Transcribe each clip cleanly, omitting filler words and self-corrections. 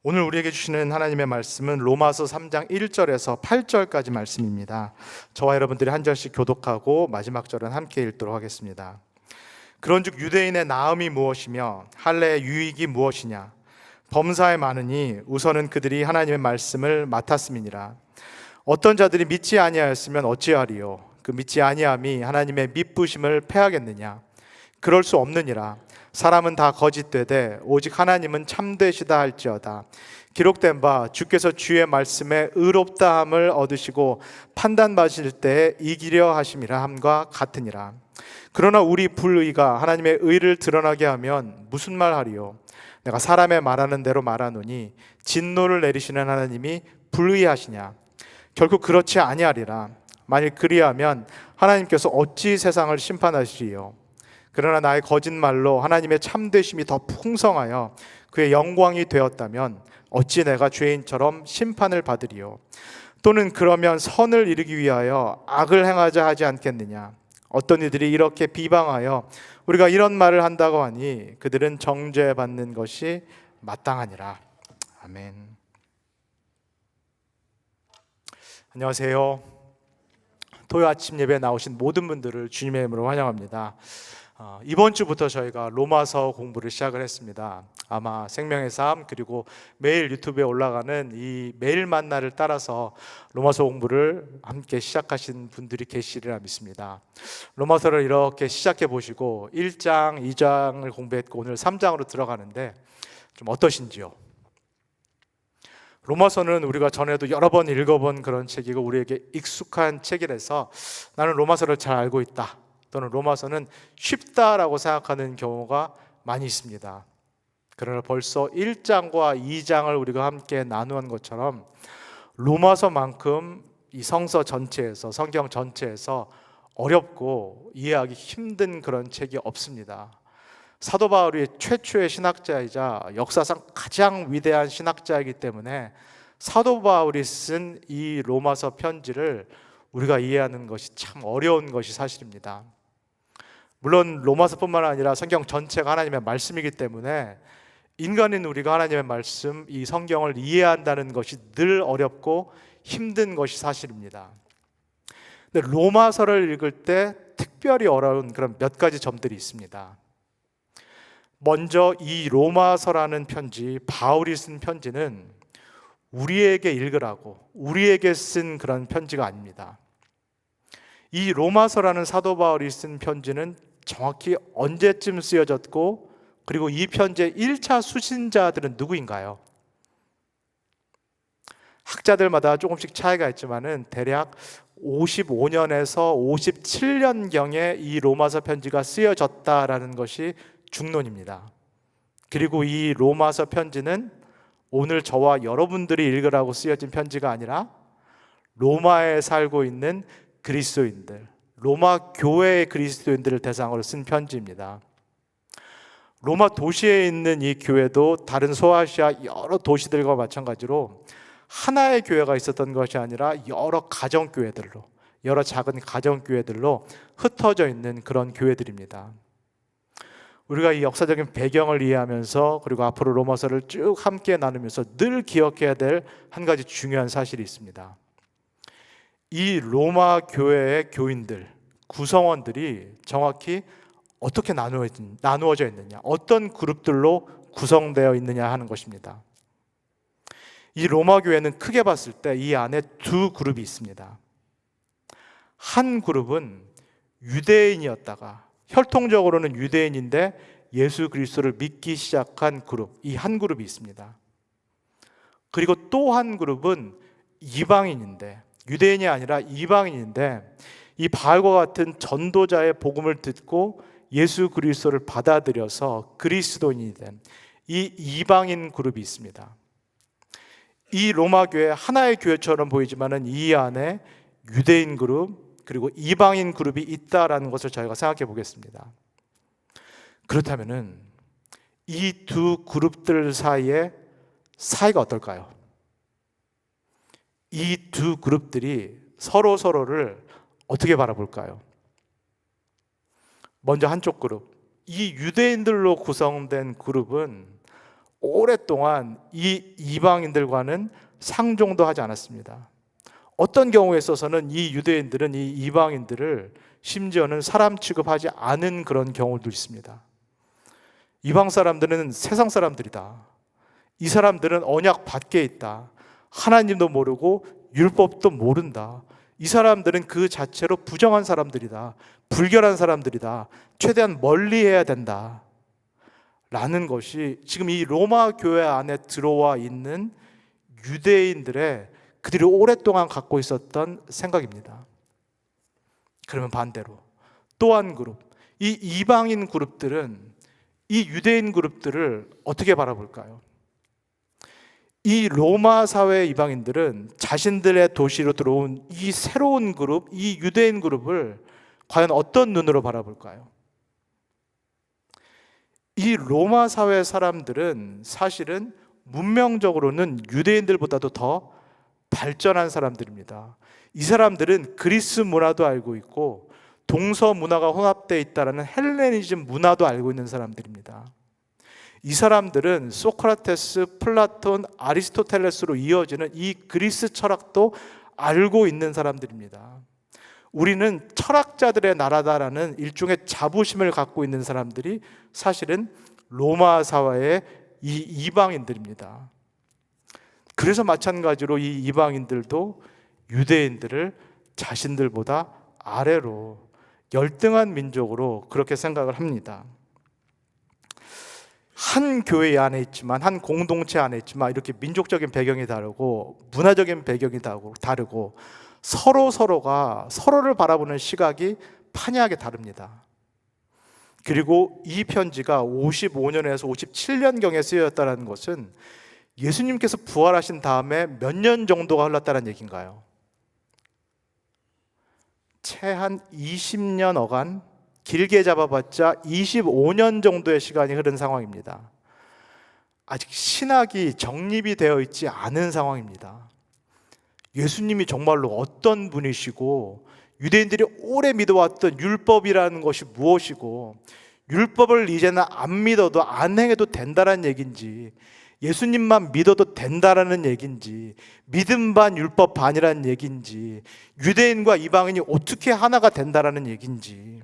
오늘 우리에게 주시는 하나님의 말씀은 로마서 3장 1절에서 8절까지 말씀입니다. 저와 여러분들이 한 절씩 교독하고 마지막 절은 함께 읽도록 하겠습니다. 그런즉 유대인의 나음이 무엇이며 할례의 유익이 무엇이냐? 범사에 많으니 우선은 그들이 하나님의 말씀을 맡았음이니라. 어떤 자들이 믿지 아니하였으면 어찌하리요? 그 믿지 아니함이 하나님의 믿부심을 패하겠느냐? 그럴 수 없느니라. 사람은 다 거짓되되 오직 하나님은 참되시다 할지어다. 기록된 바 주께서 주의 말씀에 의롭다함을 얻으시고 판단받으실 때에 이기려 하심이라 함과 같으니라. 그러나 우리 불의가 하나님의 의를 드러나게 하면 무슨 말 하리요? 내가 사람의 말하는 대로 말하노니 진노를 내리시는 하나님이 불의하시냐? 결국 그렇지 아니하리라. 만일 그리하면 하나님께서 어찌 세상을 심판하시리요? 그러나 나의 거짓말로 하나님의 참되심이 더 풍성하여 그의 영광이 되었다면 어찌 내가 죄인처럼 심판을 받으리요? 또는 그러면 선을 이루기 위하여 악을 행하자 하지 않겠느냐? 어떤 이들이 이렇게 비방하여 우리가 이런 말을 한다고 하니 그들은 정죄받는 것이 마땅하니라. 아멘. 안녕하세요. 토요 아침 예배에 나오신 모든 분들을 주님의 이름으로 환영합니다. 이번 주부터 저희가 로마서 공부를 시작을 했습니다. 아마 생명의 삶 그리고 매일 유튜브에 올라가는 이 매일 만나를 따라서 로마서 공부를 함께 시작하신 분들이 계시리라 믿습니다. 로마서를 이렇게 시작해 보시고 1장, 2장을 공부했고 오늘 3장으로 들어가는데 좀 어떠신지요? 로마서는 우리가 전에도 여러 번 읽어본 그런 책이고 우리에게 익숙한 책이라서 나는 로마서를 잘 알고 있다, 또는 로마서는 쉽다라고 생각하는 경우가 많이 있습니다. 그러나 벌써 1장과 2장을 우리가 함께 나누는 것처럼 로마서만큼 이 성서 전체에서, 성경 전체에서 어렵고 이해하기 힘든 그런 책이 없습니다. 사도 바울이 최초의 신학자이자 역사상 가장 위대한 신학자이기 때문에 사도 바울이 쓴 이 로마서 편지를 우리가 이해하는 것이 참 어려운 것이 사실입니다. 물론 로마서뿐만 아니라 성경 전체가 하나님의 말씀이기 때문에 인간인 우리가 하나님의 말씀, 이 성경을 이해한다는 것이 늘 어렵고 힘든 것이 사실입니다. 근데 로마서를 읽을 때 특별히 어려운 그런 몇 가지 점들이 있습니다. 먼저 이 로마서라는 편지, 바울이 쓴 편지는 우리에게 읽으라고, 우리에게 쓴 그런 편지가 아닙니다. 이 로마서라는 사도 바울이 쓴 편지는 정확히 언제쯤 쓰여졌고, 그리고 이 편지의 1차 수신자들은 누구인가요? 학자들마다 조금씩 차이가 있지만은 대략 55년에서 57년경에 이 로마서 편지가 쓰여졌다라는 것이 중론입니다. 그리고 이 로마서 편지는 오늘 저와 여러분들이 읽으라고 쓰여진 편지가 아니라 로마에 살고 있는 그리스도인들, 로마 교회의 그리스도인들을 대상으로 쓴 편지입니다. 로마 도시에 있는 이 교회도 다른 소아시아 여러 도시들과 마찬가지로 하나의 교회가 있었던 것이 아니라 여러 가정교회들로, 여러 작은 가정교회들로 흩어져 있는 그런 교회들입니다. 우리가 이 역사적인 배경을 이해하면서 그리고 앞으로 로마서를 쭉 함께 나누면서 늘 기억해야 될 한 가지 중요한 사실이 있습니다. 이 로마 교회의 교인들, 구성원들이 정확히 어떻게 나누어져 있느냐, 어떤 그룹들로 구성되어 있느냐 하는 것입니다. 이 로마 교회는 크게 봤을 때 이 안에 두 그룹이 있습니다. 한 그룹은 유대인이었다가 혈통적으로는 유대인인데 예수 그리스도를 믿기 시작한 그룹, 이 한 그룹이 있습니다. 그리고 또 한 그룹은 이방인인데, 유대인이 아니라 이방인인데 이 바울과 같은 전도자의 복음을 듣고 예수 그리스도를 받아들여서 그리스도인이 된 이 이방인 그룹이 있습니다. 이 로마 교회 하나의 교회처럼 보이지만은 이 안에 유대인 그룹 그리고 이방인 그룹이 있다라는 것을 저희가 생각해 보겠습니다. 그렇다면은 이 두 그룹들 사이가 어떨까요? 이 두 그룹들이 서로를 어떻게 바라볼까요? 먼저 한쪽 그룹, 이 유대인들로 구성된 그룹은 오랫동안 이 이방인들과는 상종도 하지 않았습니다. 어떤 경우에 있어서는 이 유대인들은 이 이방인들을 심지어는 사람 취급하지 않은 그런 경우도 있습니다. 이방 사람들은 세상 사람들이다. 이 사람들은 언약 밖에 있다. 하나님도 모르고 율법도 모른다. 이 사람들은 그 자체로 부정한 사람들이다. 불결한 사람들이다. 최대한 멀리해야 된다. 라는 것이 지금 이 로마 교회 안에 들어와 있는 유대인들의 그들이 오랫동안 갖고 있었던 생각입니다. 그러면 반대로 또 한 그룹, 이 이방인 그룹들은 이 유대인 그룹들을 어떻게 바라볼까요? 이 로마 사회의 이방인들은 자신들의 도시로 들어온 이 새로운 그룹, 이 유대인 그룹을 과연 어떤 눈으로 바라볼까요? 이 로마 사회 사람들은 사실은 문명적으로는 유대인들보다도 더 발전한 사람들입니다. 이 사람들은 그리스 문화도 알고 있고 동서 문화가 혼합되어 있다는 헬레니즘 문화도 알고 있는 사람들입니다. 이 사람들은 소크라테스, 플라톤, 아리스토텔레스로 이어지는 이 그리스 철학도 알고 있는 사람들입니다. 우리는 철학자들의 나라다라는 일종의 자부심을 갖고 있는 사람들이 사실은 로마 사회의 이 이방인들입니다. 그래서 마찬가지로 이 이방인들도 유대인들을 자신들보다 아래로 열등한 민족으로 그렇게 생각을 합니다. 한 교회 안에 있지만, 한 공동체 안에 있지만 이렇게 민족적인 배경이 다르고 문화적인 배경이 다르고 서로가 서로를 바라보는 시각이 판이하게 다릅니다. 그리고 이 편지가 55년에서 57년경에 쓰여졌다는 것은 예수님께서 부활하신 다음에 몇 년 정도가 흘렀다는 얘기인가요? 채 한 20년 어간, 길게 잡아봤자 25년 정도의 시간이 흐른 상황입니다. 아직 신학이 정립이 되어 있지 않은 상황입니다. 예수님이 정말로 어떤 분이시고 유대인들이 오래 믿어왔던 율법이라는 것이 무엇이고 율법을 이제는 안 믿어도 안 행해도 된다는 얘기인지, 예수님만 믿어도 된다라는 얘기인지, 믿음 반 율법 반이라는 얘기인지, 유대인과 이방인이 어떻게 하나가 된다라는 얘기인지,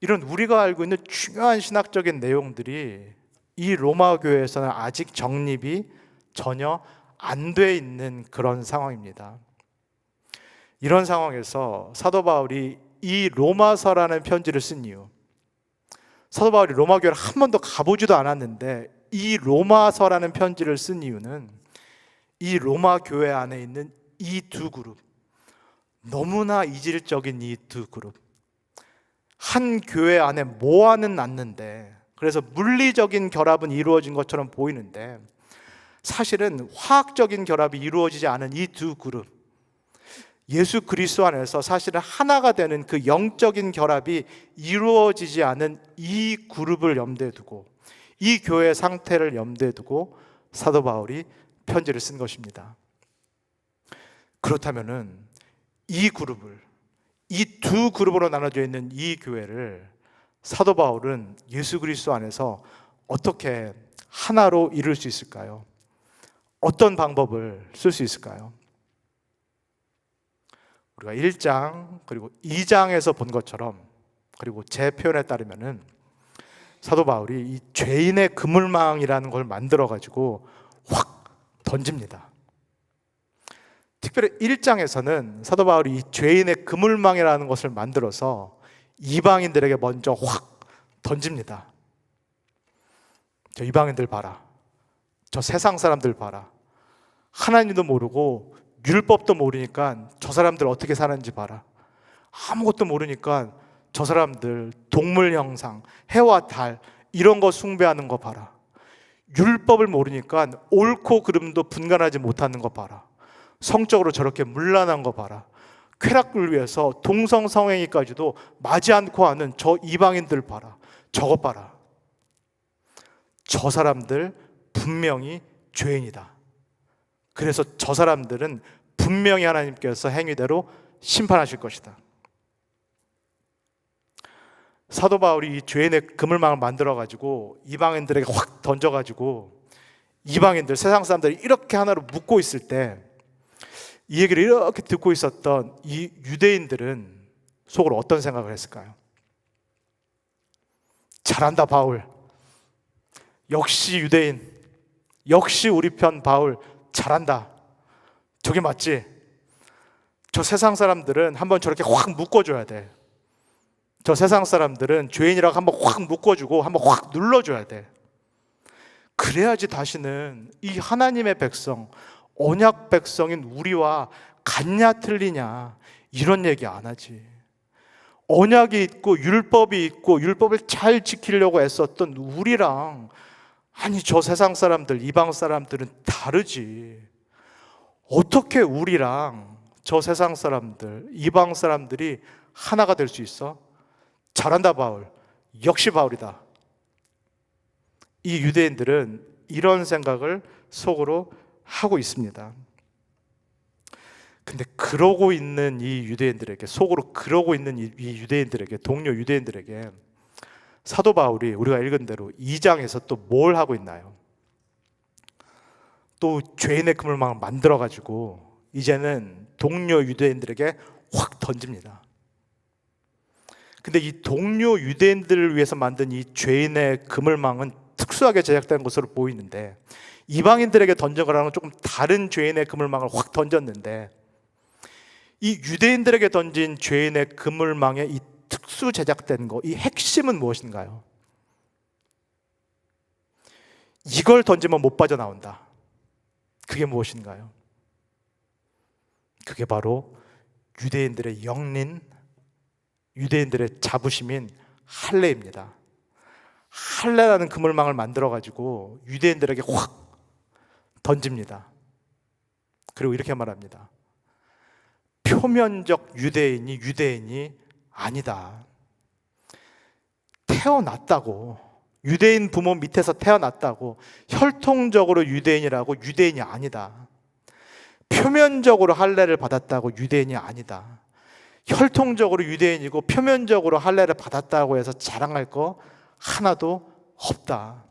이런 우리가 알고 있는 중요한 신학적인 내용들이 이 로마 교회에서는 아직 정립이 전혀 안 돼 있는 그런 상황입니다. 이런 상황에서 사도 바울이 이 로마서라는 편지를 쓴 이유, 사도 바울이 로마 교회를 한 번도 가보지도 않았는데 이 로마서라는 편지를 쓴 이유는 이 로마 교회 안에 있는 이 두 그룹, 너무나 이질적인 이 두 그룹, 한 교회 안에 모아는 놨는데, 그래서 물리적인 결합은 이루어진 것처럼 보이는데 사실은 화학적인 결합이 이루어지지 않은 이 두 그룹, 예수 그리스도 안에서 사실은 하나가 되는 그 영적인 결합이 이루어지지 않은 이 그룹을 염두에 두고, 이 교회의 상태를 염두에 두고 사도 바울이 편지를 쓴 것입니다. 그렇다면은 이 그룹을, 이 두 그룹으로 나눠져 있는 이 교회를 사도 바울은 예수 그리스도 안에서 어떻게 하나로 이룰 수 있을까요? 어떤 방법을 쓸 수 있을까요? 우리가 1장 그리고 2장에서 본 것처럼, 그리고 제 표현에 따르면은 사도 바울이 이 죄인의 그물망이라는 걸 만들어 가지고 확 던집니다. 특별히 1장에서는 사도 바울이 이 죄인의 그물망이라는 것을 만들어서 이방인들에게 먼저 확 던집니다. 저 이방인들 봐라. 저 세상 사람들 봐라. 하나님도 모르고 율법도 모르니까 저 사람들 어떻게 사는지 봐라. 아무것도 모르니까 저 사람들 동물 형상, 해와 달 이런 거 숭배하는 거 봐라. 율법을 모르니까 옳고 그름도 분간하지 못하는 거 봐라. 성적으로 저렇게 문란한 거 봐라. 쾌락을 위해서 동성 성행위까지도 마지 않고 하는 저 이방인들 봐라. 저것 봐라. 저 사람들 분명히 죄인이다. 그래서 저 사람들은 분명히 하나님께서 행위대로 심판하실 것이다. 사도 바울이 이 죄인의 그물망을 만들어가지고 이방인들에게 확 던져가지고 이방인들, 세상 사람들이 이렇게 하나로 묶고 있을 때 이 얘기를 이렇게 듣고 있었던 이 유대인들은 속으로 어떤 생각을 했을까요? 잘한다 바울, 역시 유대인, 역시 우리 편 바울 잘한다. 저게 맞지? 저 세상 사람들은 한번 저렇게 확 묶어줘야 돼. 저 세상 사람들은 죄인이라고 한번 확 묶어주고 한번 확 눌러줘야 돼. 그래야지 다시는 이 하나님의 백성, 언약 백성인 우리와 같냐 틀리냐 이런 얘기 안 하지. 언약이 있고 율법이 있고 율법을 잘 지키려고 애썼던 우리랑, 아니 저 세상 사람들, 이방 사람들은 다르지. 어떻게 우리랑 저 세상 사람들, 이방 사람들이 하나가 될 수 있어? 잘한다 바울, 역시 바울이다. 이 유대인들은 이런 생각을 속으로 하고 있습니다. 근데 그러고 있는 이 유대인들에게, 속으로 그러고 있는 이 유대인들에게, 동료 유대인들에게 사도 바울이 우리가 읽은 대로 2장에서 또 뭘 하고 있나요? 또 죄인의 그물망을 만들어가지고 이제는 동료 유대인들에게 확 던집니다. 근데 이 동료 유대인들을 위해서 만든 이 죄인의 그물망은 특수하게 제작된 것으로 보이는데, 이방인들에게 던진 거랑은 조금 다른 죄인의 그물망을 확 던졌는데, 이 유대인들에게 던진 죄인의 그물망의 이 특수 제작된 거, 이 핵심은 무엇인가요? 이걸 던지면 못 빠져나온다. 그게 무엇인가요? 그게 바로 유대인들의 영린, 유대인들의 자부심인 할례입니다. 할례라는 그물망을 만들어가지고 유대인들에게 확 던집니다. 그리고 이렇게 말합니다. 표면적 유대인이 아니다. 태어났다고, 유대인 부모 밑에서 태어났다고 혈통적으로 유대인이라고 유대인이 아니다. 표면적으로 할례를 받았다고 유대인이 아니다. 혈통적으로 유대인이고 표면적으로 할례를 받았다고 해서 자랑할 거 하나도 없다.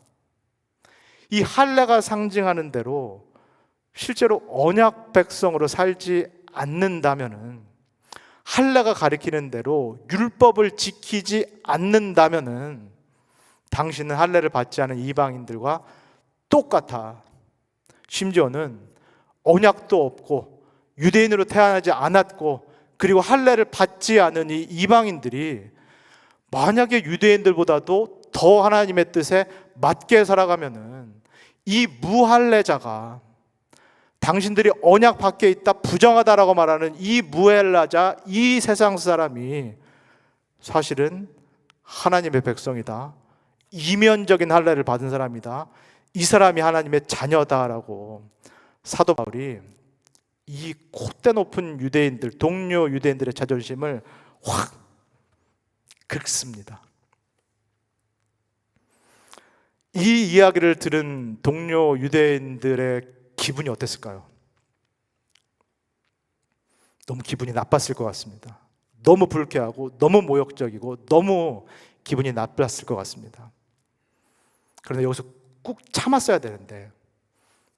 이 할례가 상징하는 대로 실제로 언약 백성으로 살지 않는다면은, 할례가 가리키는 대로 율법을 지키지 않는다면은 당신은 할례를 받지 않은 이방인들과 똑같아. 심지어는 언약도 없고 유대인으로 태어나지 않았고 그리고 할례를 받지 않은 이 이방인들이 만약에 유대인들보다도 더 하나님의 뜻에 맞게 살아가면은 이 무할례자가, 당신들이 언약 밖에 있다 부정하다라고 말하는 이 무할례자, 이 세상 사람이 사실은 하나님의 백성이다, 이면적인 할례를 받은 사람이다, 이 사람이 하나님의 자녀다라고 사도 바울이 이 콧대 높은 유대인들, 동료 유대인들의 자존심을 확 긁습니다. 이 이야기를 들은 동료 유대인들의 기분이 어땠을까요? 너무 기분이 나빴을 것 같습니다. 너무 불쾌하고 너무 모욕적이고 너무 기분이 나빴을 것 같습니다. 그런데 여기서 꾹 참았어야 되는데,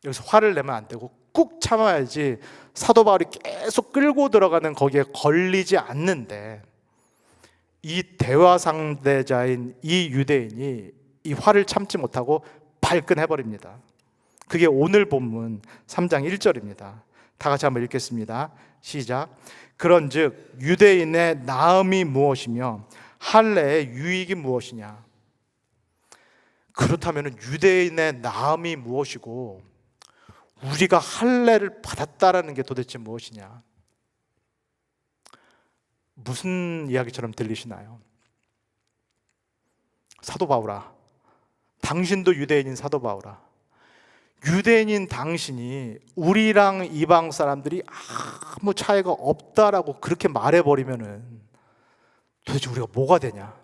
여기서 화를 내면 안 되고 꾹 참아야지 사도 바울이 계속 끌고 들어가는 거기에 걸리지 않는데, 이 대화 상대자인 이 유대인이 이 화를 참지 못하고 발끈해버립니다. 그게 오늘 본문 3장 1절입니다. 다 같이 한번 읽겠습니다. 시작. 그런즉 유대인의 나음이 무엇이며 할례의 유익이 무엇이냐? 그렇다면 유대인의 나음이 무엇이고 우리가 할례를 받았다라는 게 도대체 무엇이냐? 무슨 이야기처럼 들리시나요? 사도 바울아, 당신도 유대인인 사도 바울아, 유대인인 당신이 우리랑 이방 사람들이 아무 차이가 없다라고 그렇게 말해버리면은 도대체 우리가 뭐가 되냐?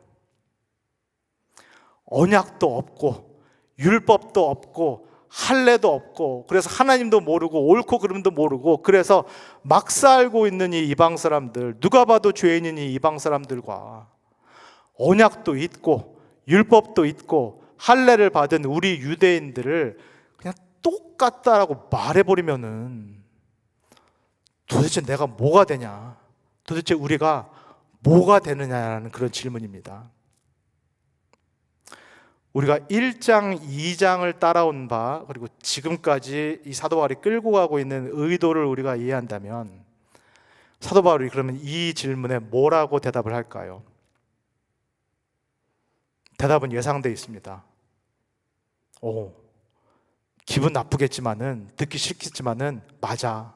언약도 없고 율법도 없고 할례도 없고, 그래서 하나님도 모르고 옳고 그름도 모르고, 그래서 막 살고 있는 이 이방 사람들, 누가 봐도 죄인인 이 이방 사람들과 언약도 있고 율법도 있고 할례를 받은 우리 유대인들을 그냥 똑같다라고 말해버리면은 도대체 내가 뭐가 되냐? 도대체 우리가 뭐가 되느냐라는 그런 질문입니다. 우리가 1장, 2장을 따라온 바, 그리고 지금까지 이 사도 바울이 끌고 가고 있는 의도를 우리가 이해한다면 사도 바울이 그러면 이 질문에 뭐라고 대답을 할까요? 대답은 예상되어 있습니다. 기분 나쁘겠지만은, 듣기 싫겠지만은, 맞아.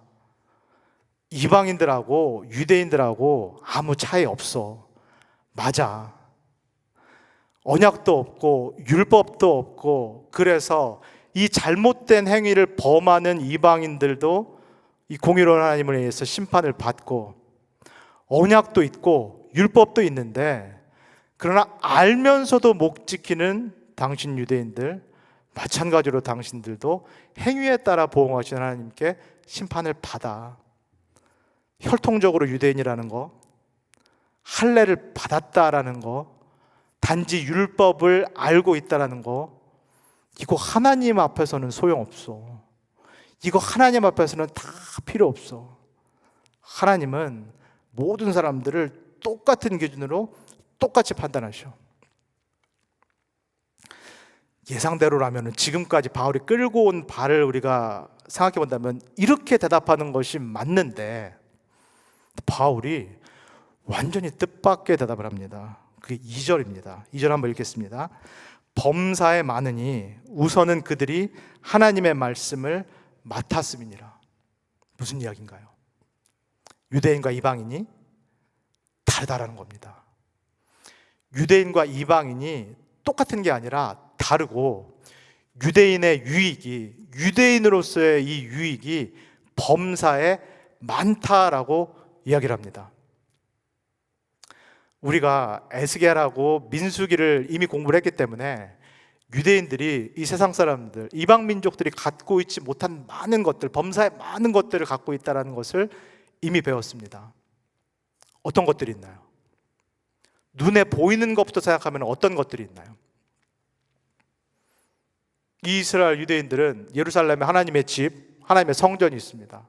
이방인들하고 유대인들하고 아무 차이 없어. 맞아. 언약도 없고 율법도 없고, 그래서 이 잘못된 행위를 범하는 이방인들도 이 공의로운 하나님을 위해서 심판을 받고, 언약도 있고 율법도 있는데 그러나 알면서도 못 지키는 당신 유대인들, 마찬가지로 당신들도 행위에 따라 보응하신 하나님께 심판을 받아. 혈통적으로 유대인이라는 거, 할례를 받았다라는 거, 단지 율법을 알고 있다라는 거, 이거 하나님 앞에서는 소용없어. 이거 하나님 앞에서는 다 필요 없어. 하나님은 모든 사람들을 똑같은 기준으로 똑같이 판단하셔. 예상대로라면 지금까지 바울이 끌고 온 바를 우리가 생각해 본다면 이렇게 대답하는 것이 맞는데, 바울이 완전히 뜻밖의 대답을 합니다. 그게 2절입니다. 2절 한번 읽겠습니다. 범사에 많으니 우선은 그들이 하나님의 말씀을 맡았음이니라. 무슨 이야기인가요? 유대인과 이방인이 다르다라는 겁니다. 유대인과 이방인이 똑같은 게 아니라 다르고, 유대인의 유익이, 유대인으로서의 이 유익이 범사에 많다라고 이야기를 합니다. 우리가 에스겔하고 민수기를 이미 공부를 했기 때문에 유대인들이 이 세상 사람들, 이방 민족들이 갖고 있지 못한 많은 것들, 범사에 많은 것들을 갖고 있다는 것을 이미 배웠습니다. 어떤 것들이 있나요? 눈에 보이는 것부터 생각하면 어떤 것들이 있나요? 이스라엘 유대인들은 예루살렘에 하나님의 집, 하나님의 성전이 있습니다.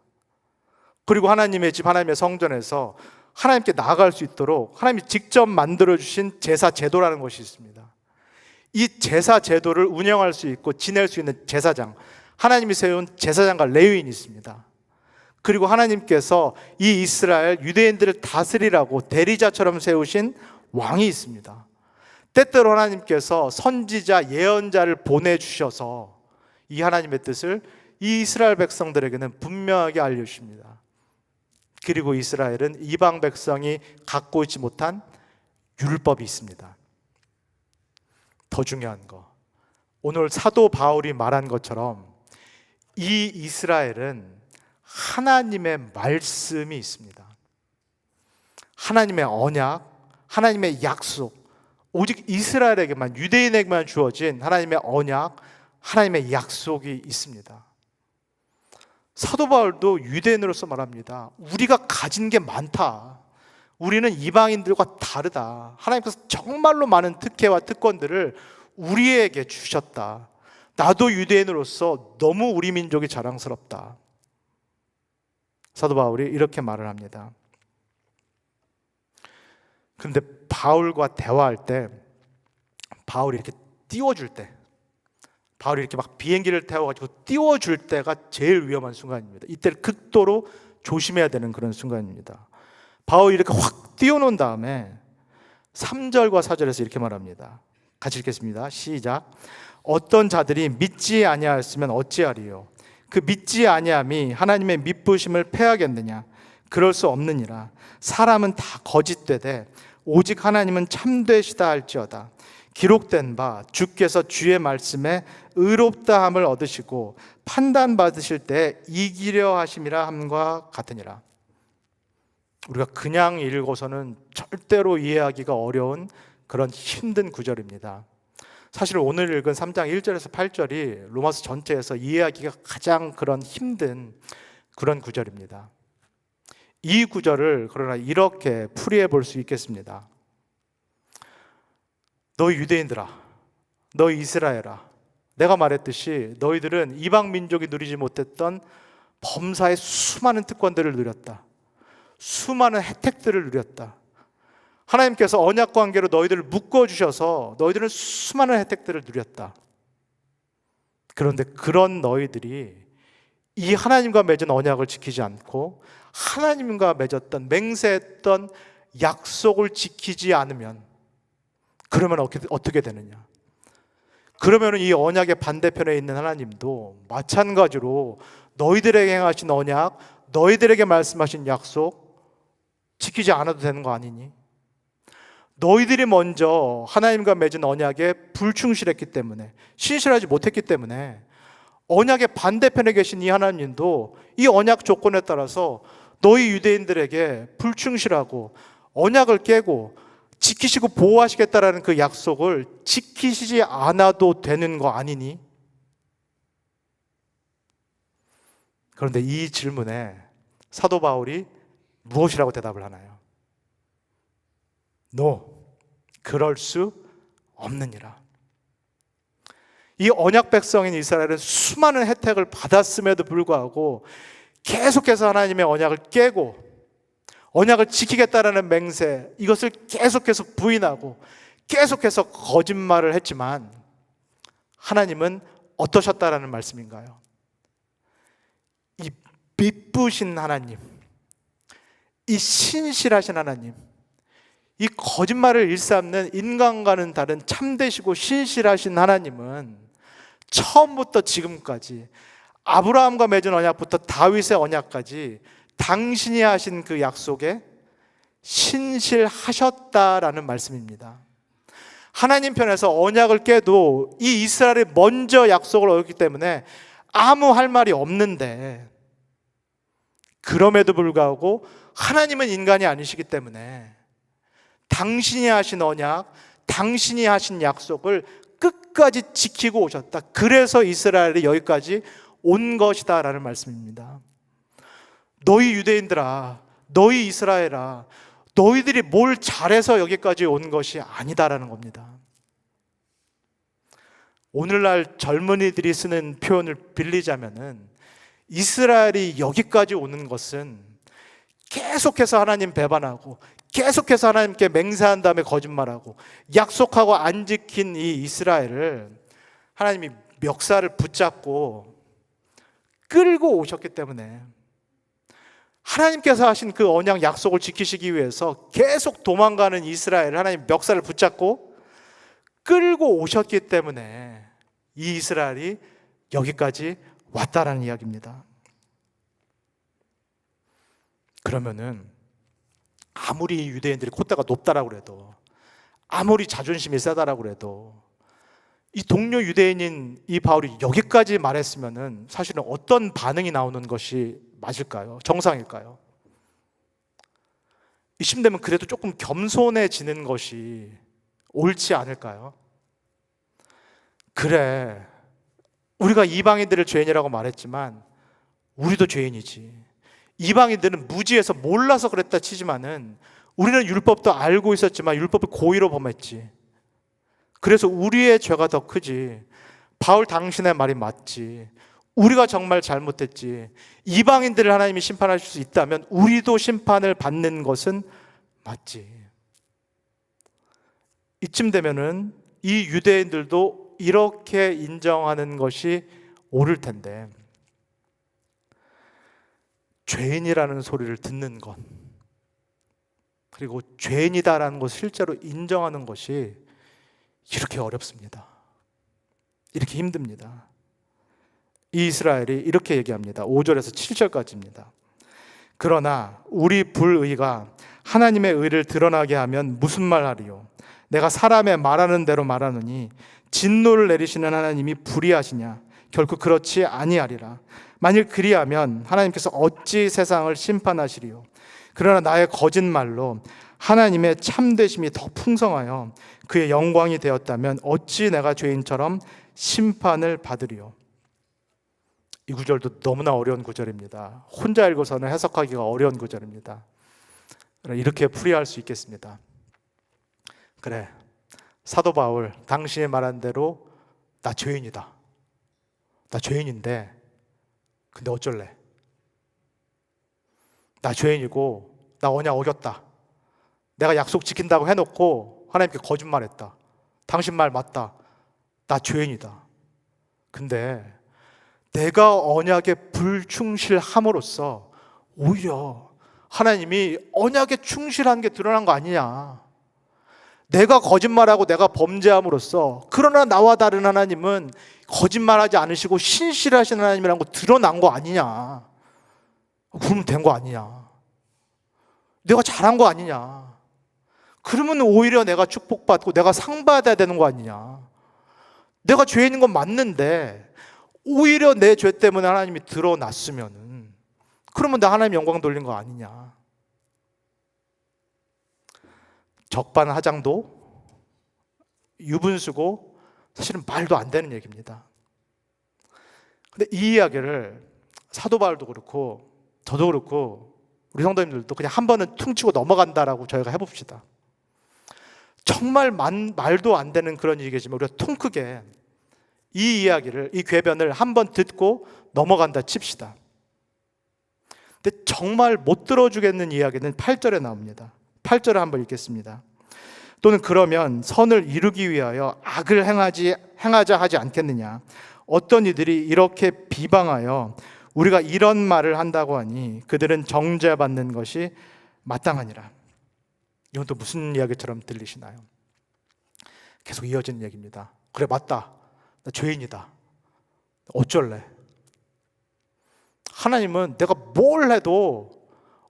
그리고 하나님의 집, 하나님의 성전에서 하나님께 나아갈 수 있도록 하나님이 직접 만들어주신 제사 제도라는 것이 있습니다. 이 제사 제도를 운영할 수 있고 지낼 수 있는 제사장, 하나님이 세운 제사장과 레위인이 있습니다. 그리고 하나님께서 이 이스라엘 유대인들을 다스리라고 대리자처럼 세우신 왕이 있습니다. 때때로 하나님께서 선지자, 예언자를 보내주셔서 이 하나님의 뜻을 이 이스라엘 백성들에게는 분명하게 알려주십니다. 그리고 이스라엘은 이방 백성이 갖고 있지 못한 율법이 있습니다. 더 중요한 거, 오늘 사도 바울이 말한 것처럼 이 이스라엘은 하나님의 말씀이 있습니다. 하나님의 언약, 하나님의 약속, 오직 이스라엘에게만, 유대인에게만 주어진 하나님의 언약, 하나님의 약속이 있습니다. 사도 바울도 유대인으로서 말합니다. 우리가 가진 게 많다. 우리는 이방인들과 다르다. 하나님께서 정말로 많은 특혜와 특권들을 우리에게 주셨다. 나도 유대인으로서 너무 우리 민족이 자랑스럽다. 사도 바울이 이렇게 말을 합니다. 그런데 바울과 대화할 때, 바울이 이렇게 띄워줄 때, 바울이 이렇게 막 비행기를 태워가지고 띄워줄 때가 제일 위험한 순간입니다. 이때를 극도로 조심해야 되는 그런 순간입니다. 바울이 이렇게 확 띄워놓은 다음에 3절과 4절에서 이렇게 말합니다. 같이 읽겠습니다. 시작. 어떤 자들이 믿지 아니하였으면 어찌하리요? 그 믿지 아니함이 하나님의 미쁘심을 패하겠느냐? 그럴 수 없느니라. 사람은 다 거짓되되 오직 하나님은 참되시다 할지어다. 기록된 바 주께서 주의 말씀에 의롭다함을 얻으시고 판단받으실 때 이기려 하심이라 함과 같으니라. 우리가 그냥 읽어서는 절대로 이해하기가 어려운 그런 힘든 구절입니다. 사실 오늘 읽은 3장 1절에서 8절이 로마서 전체에서 이해하기가 가장 그런 힘든 그런 구절입니다. 이 구절을 그러나 이렇게 풀이해 볼 수 있겠습니다. 너희 유대인들아, 너희 이스라엘아, 내가 말했듯이 너희들은 이방 민족이 누리지 못했던 범사의 수많은 특권들을 누렸다. 수많은 혜택들을 누렸다. 하나님께서 언약 관계로 너희들을 묶어주셔서 너희들은 수많은 혜택들을 누렸다. 그런데 그런 너희들이 이 하나님과 맺은 언약을 지키지 않고 하나님과 맺었던, 맹세했던 약속을 지키지 않으면, 그러면 어떻게 되느냐? 그러면 이 언약의 반대편에 있는 하나님도 마찬가지로 너희들에게 행하신 언약, 너희들에게 말씀하신 약속 지키지 않아도 되는 거 아니니? 너희들이 먼저 하나님과 맺은 언약에 불충실했기 때문에, 신실하지 못했기 때문에 언약의 반대편에 계신 이 하나님도 이 언약 조건에 따라서 너희 유대인들에게 불충실하고 언약을 깨고 지키시고 보호하시겠다라는 그 약속을 지키시지 않아도 되는 거 아니니? 그런데 이 질문에 사도 바울이 무엇이라고 대답을 하나요? 그럴 수 없느니라. 이 언약 백성인 이스라엘은 수많은 혜택을 받았음에도 불구하고 계속해서 하나님의 언약을 깨고 언약을 지키겠다라는 맹세, 이것을 계속해서 부인하고 계속해서 거짓말을 했지만 하나님은 어떠셨다라는 말씀인가요? 이 미쁘신 하나님, 이 신실하신 하나님, 이 거짓말을 일삼는 인간과는 다른 참되시고 신실하신 하나님은 처음부터 지금까지, 아브라함과 맺은 언약부터 다윗의 언약까지 당신이 하신 그 약속에 신실하셨다라는 말씀입니다. 하나님 편에서 언약을 깨도 이 이스라엘이 먼저 약속을 어겼기 때문에 아무 할 말이 없는데, 그럼에도 불구하고 하나님은 인간이 아니시기 때문에 당신이 하신 언약, 당신이 하신 약속을 끝까지 지키고 오셨다. 그래서 이스라엘이 여기까지 온 것이다 라는 말씀입니다. 너희 유대인들아, 너희 이스라엘아, 너희들이 뭘 잘해서 여기까지 온 것이 아니다라는 겁니다. 오늘날 젊은이들이 쓰는 표현을 빌리자면은 이스라엘이 여기까지 오는 것은 계속해서 하나님 배반하고 계속해서 하나님께 맹세한 다음에 거짓말하고 약속하고 안 지킨 이 이스라엘을 하나님이 멱살을 붙잡고 끌고 오셨기 때문에, 하나님께서 하신 그 언약 약속을 지키시기 위해서 계속 도망가는 이스라엘을 하나님 멱살을 붙잡고 끌고 오셨기 때문에 이 이스라엘이 여기까지 왔다라는 이야기입니다. 그러면은 아무리 유대인들이 콧대가 높다라고 해도, 아무리 자존심이 세다라고 해도 이 동료 유대인인 이 바울이 여기까지 말했으면은 사실은 어떤 반응이 나오는 것이 맞을까요? 정상일까요? 이쯤 되면 그래도 조금 겸손해지는 것이 옳지 않을까요? 그래, 우리가 이방인들을 죄인이라고 말했지만 우리도 죄인이지. 이방인들은 무지해서 몰라서 그랬다 치지만은 우리는 율법도 알고 있었지만 율법을 고의로 범했지. 그래서 우리의 죄가 더 크지. 바울 당신의 말이 맞지. 우리가 정말 잘못했지. 이방인들을 하나님이 심판하실 수 있다면 우리도 심판을 받는 것은 맞지. 이쯤 되면은 이 유대인들도 이렇게 인정하는 것이 옳을 텐데, 죄인이라는 소리를 듣는 것, 그리고 죄인이다라는 것을 실제로 인정하는 것이 이렇게 어렵습니다. 이렇게 힘듭니다. 이 이스라엘이 이렇게 얘기합니다. 5절에서 7절까지입니다. 그러나 우리 불의가 하나님의 의를 드러나게 하면 무슨 말 하리요? 내가 사람의 말하는 대로 말하느니 진노를 내리시는 하나님이 불의하시냐? 결코 그렇지 아니하리라. 만일 그리하면 하나님께서 어찌 세상을 심판하시리요? 그러나 나의 거짓말로 하나님의 참되심이 더 풍성하여 그의 영광이 되었다면 어찌 내가 죄인처럼 심판을 받으리요? 이 구절도 너무나 어려운 구절입니다. 혼자 읽어서는 해석하기가 어려운 구절입니다. 이렇게 풀이할 수 있겠습니다. 그래, 사도 바울, 당신이 말한 대로 나 죄인이다. 나 죄인인데 근데 어쩔래? 나 죄인이고 나 언약 어겼다. 내가 약속 지킨다고 해놓고 하나님께 거짓말했다. 당신 말 맞다. 나 죄인이다. 근데 내가 언약에 불충실함으로써 오히려 하나님이 언약에 충실한 게 드러난 거 아니냐. 내가 거짓말하고 내가 범죄함으로써 그러나 나와 다른 하나님은 거짓말하지 않으시고 신실하신 하나님이라는 거 드러난 거 아니냐. 그러면 된 거 아니냐. 내가 잘한 거 아니냐. 그러면 오히려 내가 축복받고 내가 상 받아야 되는 거 아니냐. 내가 죄인인 건 맞는데 오히려 내 죄 때문에 하나님이 드러났으면은 그러면 나 하나님 영광 돌린 거 아니냐. 적반하장도 유분수고 사실은 말도 안 되는 얘기입니다. 근데 이 이야기를 사도 바울도 그렇고 저도 그렇고 우리 성도님들도 그냥 한 번은 퉁치고 넘어간다라고 저희가 해봅시다. 정말 말도 안 되는 그런 얘기지만 우리가 통 크게 이 이야기를, 이 궤변을 한 번 듣고 넘어간다 칩시다. 근데 정말 못 들어주겠는 이야기는 8절에 나옵니다. 8절을 한번 읽겠습니다. 또는 그러면 선을 이루기 위하여 악을 행하자 하지 않겠느냐. 어떤 이들이 이렇게 비방하여 우리가 이런 말을 한다고 하니 그들은 정죄받는 것이 마땅하니라. 이건 또 무슨 이야기처럼 들리시나요? 계속 이어지는 얘기입니다. 그래 맞다. 나 죄인이다. 어쩔래? 하나님은 내가 뭘 해도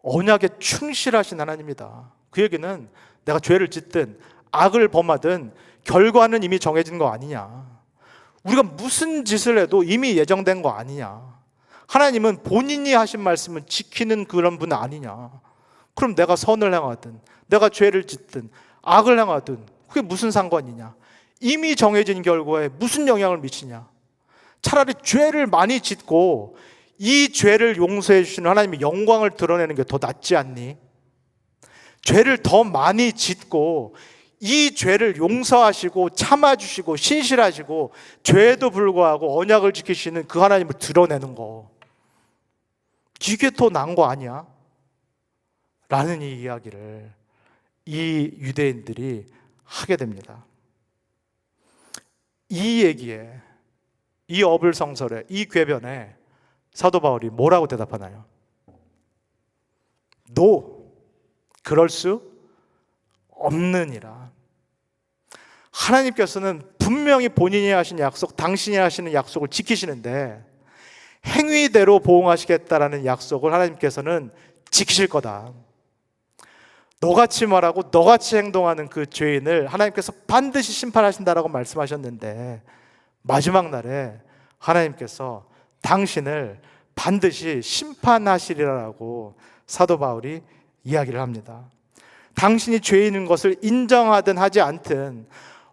언약에 충실하신 하나님이다. 그 얘기는 내가 죄를 짓든 악을 범하든 결과는 이미 정해진 거 아니냐. 우리가 무슨 짓을 해도 이미 예정된 거 아니냐. 하나님은 본인이 하신 말씀을 지키는 그런 분 아니냐. 그럼 내가 선을 행하든 내가 죄를 짓든 악을 행하든 그게 무슨 상관이냐. 이미 정해진 결과에 무슨 영향을 미치냐. 차라리 죄를 많이 짓고 이 죄를 용서해 주시는 하나님의 영광을 드러내는 게 더 낫지 않니? 죄를 더 많이 짓고 이 죄를 용서하시고 참아주시고 신실하시고 죄에도 불구하고 언약을 지키시는 그 하나님을 드러내는 거, 이게 더 나은 거 아니야? 라는 이 이야기를 이 유대인들이 하게 됩니다. 이 얘기에, 이 어불성설에, 이 궤변에 사도 바울이 뭐라고 대답하나요? No, 그럴 수 없느니라. 하나님께서는 분명히 본인이 하신 약속, 당신이 하시는 약속을 지키시는데 행위대로 보응하시겠다라는 약속을 하나님께서는 지키실 거다. 너같이 말하고 너같이 행동하는 그 죄인을 하나님께서 반드시 심판하신다라고 말씀하셨는데 마지막 날에 하나님께서 당신을 반드시 심판하시리라고 사도 바울이 이야기를 합니다. 당신이 죄인인 것을 인정하든 하지 않든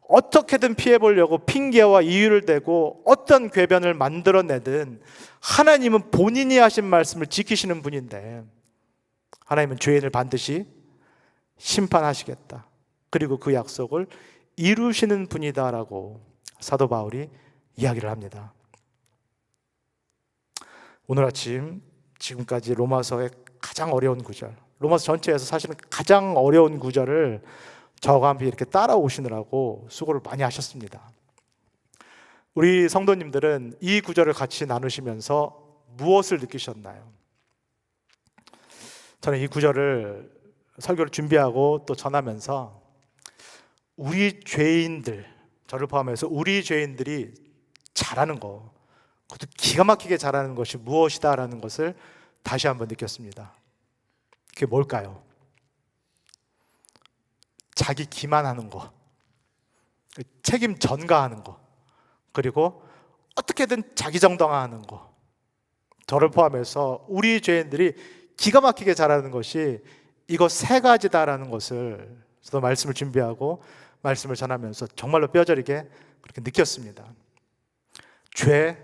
어떻게든 피해보려고 핑계와 이유를 대고 어떤 궤변을 만들어내든 하나님은 본인이 하신 말씀을 지키시는 분인데 하나님은 죄인을 반드시 심판하시겠다. 그리고 그 약속을 이루시는 분이다라고 사도 바울이 이야기를 합니다. 오늘 아침 지금까지 로마서의 가장 어려운 구절, 로마서 전체에서 사실은 가장 어려운 구절을 저와 함께 이렇게 따라오시느라고 수고를 많이 하셨습니다. 우리 성도님들은 이 구절을 같이 나누시면서 무엇을 느끼셨나요? 저는 이 구절을 설교를 준비하고 또 전하면서 우리 죄인들, 저를 포함해서 우리 죄인들이 잘하는 거, 그것도 기가 막히게 잘하는 것이 무엇이다라는 것을 다시 한번 느꼈습니다. 그게 뭘까요? 자기 기만하는 거, 책임 전가하는 거, 그리고 어떻게든 자기 정당화하는 거. 저를 포함해서 우리 죄인들이 기가 막히게 잘하는 것이 이거 세 가지다라는 것을 저도 말씀을 준비하고 말씀을 전하면서 정말로 뼈저리게 그렇게 느꼈습니다. 죄,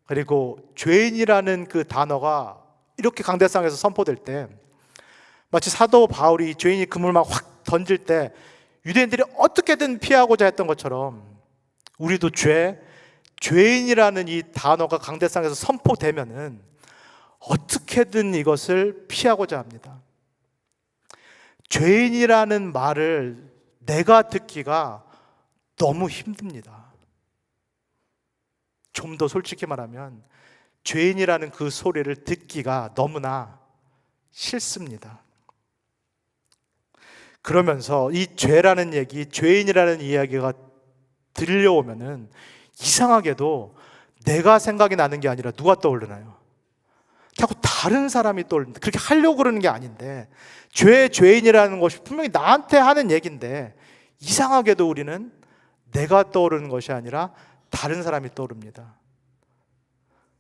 그리고 죄인이라는 그 단어가 이렇게 강대상에서 선포될 때 마치 사도 바울이 죄인이 그물을 막 확 던질 때 유대인들이 어떻게든 피하고자 했던 것처럼 우리도 죄인이라는 이 단어가 강대상에서 선포되면은 어떻게든 이것을 피하고자 합니다. 죄인이라는 말을 내가 듣기가 너무 힘듭니다. 좀 더 솔직히 말하면 죄인이라는 그 소리를 듣기가 너무나 싫습니다. 그러면서 이 죄라는 얘기, 죄인이라는 이야기가 들려오면은 이상하게도 내가 생각이 나는 게 아니라 누가 떠오르나요? 자꾸 다른 사람이 떠오르는데, 그렇게 하려고 그러는 게 아닌데, 죄인이라는 것이 분명히 나한테 하는 얘기인데 이상하게도 우리는 내가 떠오르는 것이 아니라 다른 사람이 떠오릅니다.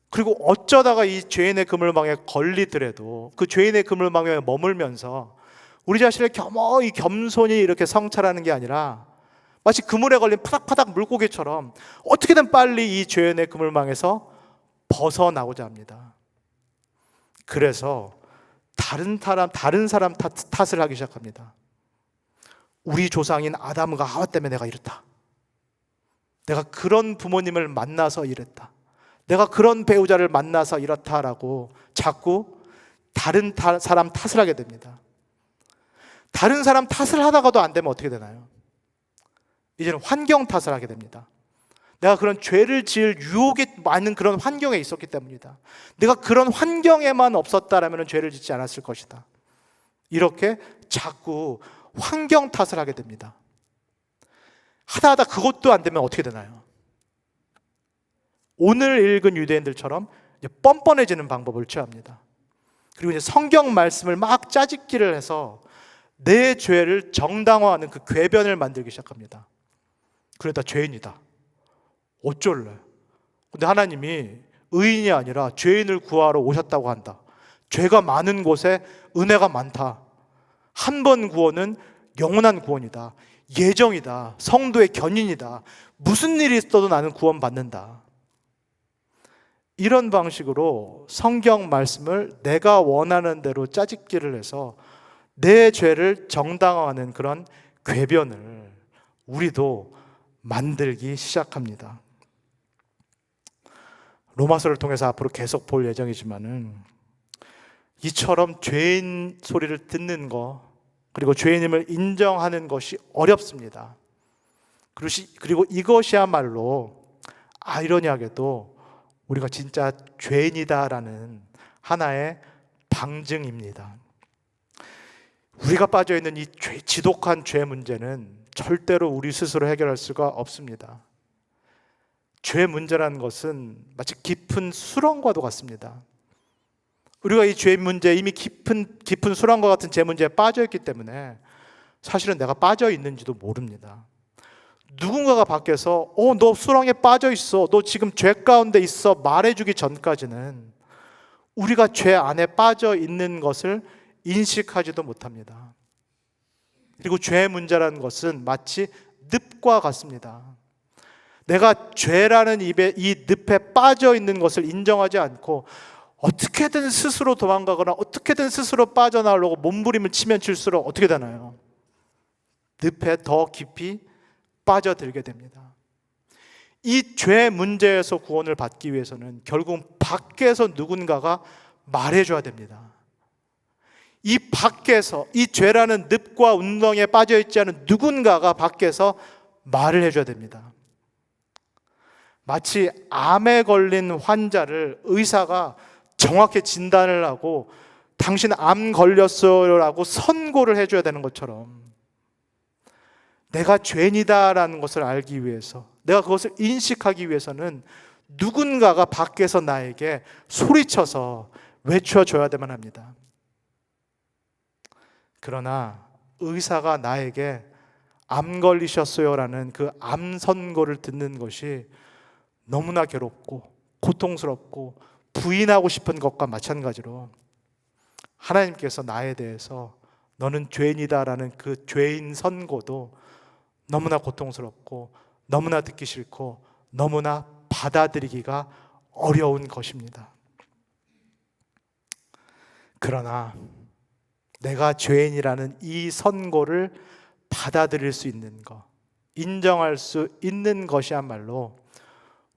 그리고 어쩌다가 이 죄인의 그물망에 걸리더라도 그 죄인의 그물망에 머물면서 우리 자신을 겸허히 겸손히 이렇게 성찰하는 게 아니라 마치 그물에 걸린 파닥파닥 물고기처럼 어떻게든 빨리 이 죄인의 그물망에서 벗어나고자 합니다. 그래서 다른 사람 탓을 하기 시작합니다. 우리 조상인 아담과 하와 때문에 내가 이렇다. 내가 그런 부모님을 만나서 이랬다. 내가 그런 배우자를 만나서 이렇다라고 자꾸 다른 사람 탓을 하게 됩니다. 다른 사람 탓을 하다가도 안 되면 어떻게 되나요? 이제는 환경 탓을 하게 됩니다. 내가 그런 죄를 지을 유혹이 많은 그런 환경에 있었기 때문이다. 내가 그런 환경에만 없었다라면 죄를 짓지 않았을 것이다. 이렇게 자꾸 환경 탓을 하게 됩니다. 하다 그것도 안 되면 어떻게 되나요? 오늘 읽은 유대인들처럼 이제 뻔뻔해지는 방법을 취합니다. 그리고 이제 성경 말씀을 막 짜집기를 해서 내 죄를 정당화하는 그 궤변을 만들기 시작합니다. 그러다 죄인이다. 어쩔래? 근데 하나님이 의인이 아니라 죄인을 구하러 오셨다고 한다. 죄가 많은 곳에 은혜가 많다. 한 번 구원은 영원한 구원이다. 예정이다. 성도의 견인이다. 무슨 일이 있어도 나는 구원받는다. 이런 방식으로 성경 말씀을 내가 원하는 대로 짜집기를 해서 내 죄를 정당화하는 그런 궤변을 우리도 만들기 시작합니다. 로마서를 통해서 앞으로 계속 볼 예정이지만은 이처럼 죄인 소리를 듣는 거, 그리고 죄인임을 인정하는 것이 어렵습니다. 그리고 이것이야말로 아이러니하게도 우리가 진짜 죄인이다라는 하나의 방증입니다. 우리가 빠져있는 이 지독한 죄 문제는 절대로 우리 스스로 해결할 수가 없습니다. 죄 문제라는 것은 마치 깊은 수렁과도 같습니다. 우리가 이 죄 문제, 이미 깊은 수렁과 같은 죄 문제에 빠져있기 때문에 사실은 내가 빠져있는지도 모릅니다. 누군가가 밖에서 너 수렁에 빠져있어, 너 지금 죄 가운데 있어 말해주기 전까지는 우리가 죄 안에 빠져있는 것을 인식하지도 못합니다. 그리고 죄 문제라는 것은 마치 늪과 같습니다. 내가 죄라는 이 늪에 빠져 있는 것을 인정하지 않고 어떻게든 스스로 도망가거나 어떻게든 스스로 빠져나오려고 몸부림을 치면 칠수록 어떻게 되나요? 늪에 더 깊이 빠져들게 됩니다. 이 죄 문제에서 구원을 받기 위해서는 결국 밖에서 누군가가 말해줘야 됩니다. 이 밖에서, 이 죄라는 늪과 운동에 빠져있지 않은 누군가가 밖에서 말을 해줘야 됩니다. 마치 암에 걸린 환자를 의사가 정확히 진단을 하고 당신 암 걸렸어요라고 선고를 해줘야 되는 것처럼 내가 죄인이다라는 것을 알기 위해서, 내가 그것을 인식하기 위해서는 누군가가 밖에서 나에게 소리쳐서 외쳐줘야만 합니다. 그러나 의사가 나에게 암 걸리셨어요라는 그 암 선고를 듣는 것이 너무나 괴롭고 고통스럽고 부인하고 싶은 것과 마찬가지로 하나님께서 나에 대해서 너는 죄인이다라는 그 죄인 선고도 너무나 고통스럽고 너무나 듣기 싫고 너무나 받아들이기가 어려운 것입니다. 그러나 내가 죄인이라는 이 선고를 받아들일 수 있는 것, 인정할 수 있는 것이야말로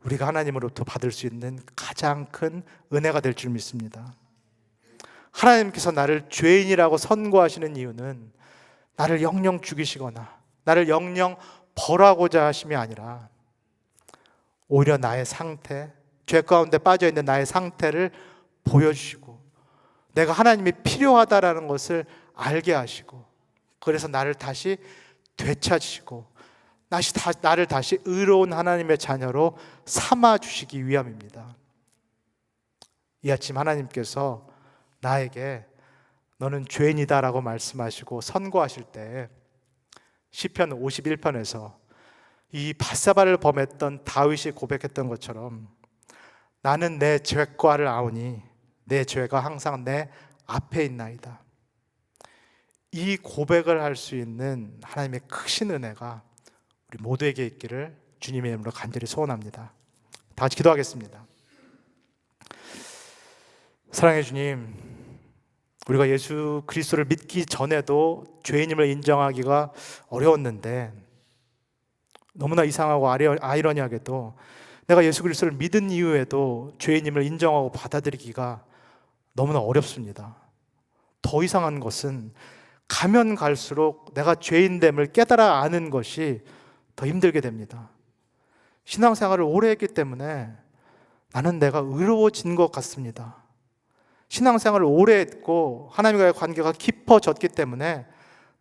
우리가 하나님으로부터 받을 수 있는 가장 큰 은혜가 될 줄 믿습니다. 하나님께서 나를 죄인이라고 선고하시는 이유는 나를 영영 죽이시거나 나를 영영 벌하고자 하심이 아니라 오히려 나의 상태, 죄 가운데 빠져있는 나의 상태를 보여주시고 내가 하나님이 필요하다라는 것을 알게 하시고 그래서 나를 다시 되찾으시고 나를 다시 의로운 하나님의 자녀로 삼아주시기 위함입니다. 이 아침 하나님께서 나에게 너는 죄인이다 라고 말씀하시고 선고하실 때 시편 51편에서 이 밧사바를 범했던 다윗이 고백했던 것처럼 나는 내 죄과를 아오니 내 죄가 항상 내 앞에 있나이다. 이 고백을 할 수 있는 하나님의 크신 은혜가 우리 모두에게 있기를 주님의 이름으로 간절히 소원합니다. 다 같이 기도하겠습니다. 사랑해 주님, 우리가 예수 그리스도를 믿기 전에도 죄인임을 인정하기가 어려웠는데 너무나 이상하고 아이러니하게도 내가 예수 그리스도를 믿은 이후에도 죄인임을 인정하고 받아들이기가 너무나 어렵습니다. 더 이상한 것은 가면 갈수록 내가 죄인됨을 깨달아 아는 것이 더 힘들게 됩니다. 신앙생활을 오래 했기 때문에 나는 내가 의로워진 것 같습니다. 신앙생활을 오래 했고 하나님과의 관계가 깊어졌기 때문에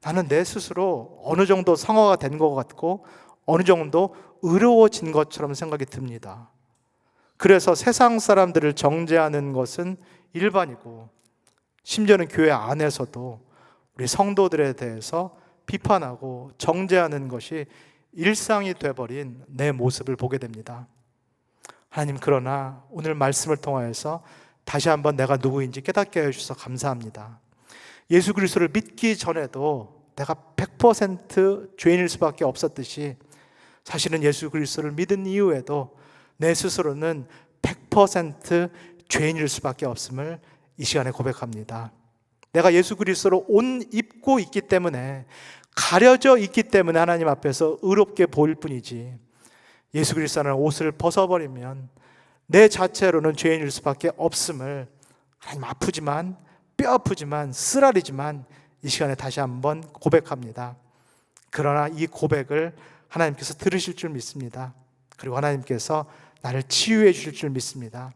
나는 내 스스로 어느 정도 성화가 된 것 같고 어느 정도 의로워진 것처럼 생각이 듭니다. 그래서 세상 사람들을 정죄하는 것은 일반이고 심지어는 교회 안에서도 우리 성도들에 대해서 비판하고 정죄하는 것이 일상이 돼버린 내 모습을 보게 됩니다. 하나님, 그러나 오늘 말씀을 통하여서 다시 한번 내가 누구인지 깨닫게 해주셔서 감사합니다. 예수 그리스도를 믿기 전에도 내가 100% 죄인일 수밖에 없었듯이 사실은 예수 그리스도를 믿은 이후에도 내 스스로는 100% 죄인일 수밖에 없음을 이 시간에 고백합니다. 내가 예수 그리스도로 옷 입고 있기 때문에, 가려져 있기 때문에 하나님 앞에서 의롭게 보일 뿐이지, 예수 그리스도라는 옷을 벗어버리면 내 자체로는 죄인일 수밖에 없음을 하나님 아프지만, 뼈 아프지만, 쓰라리지만 이 시간에 다시 한번 고백합니다. 그러나 이 고백을 하나님께서 들으실 줄 믿습니다. 그리고 하나님께서 나를 치유해 주실 줄 믿습니다.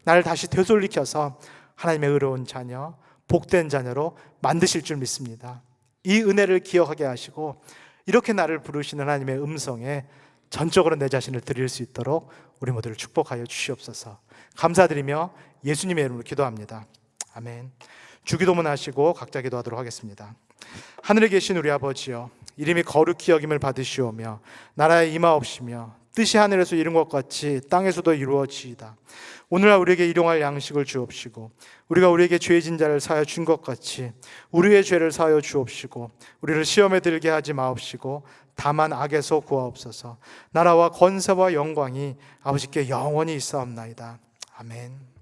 나를 다시 되돌리켜서 하나님의 의로운 자녀, 복된 자녀로 만드실 줄 믿습니다. 이 은혜를 기억하게 하시고 이렇게 나를 부르시는 하나님의 음성에 전적으로 내 자신을 드릴 수 있도록 우리 모두를 축복하여 주시옵소서. 감사드리며 예수님의 이름으로 기도합니다. 아멘. 주기도문 하시고 각자 기도하도록 하겠습니다. 하늘에 계신 우리 아버지여, 이름이 거룩히 여김을 받으시오며 나라에 임하옵시며 뜻이 하늘에서 이룬 것 같이 땅에서도 이루어지이다. 오늘날 우리에게 일용할 양식을 주옵시고 우리가 우리에게 죄진 자를 사하여 준 것 같이 우리의 죄를 사하여 주옵시고 우리를 시험에 들게 하지 마옵시고 다만 악에서 구하옵소서. 나라와 권세와 영광이 아버지께 영원히 있사옵나이다. 아멘.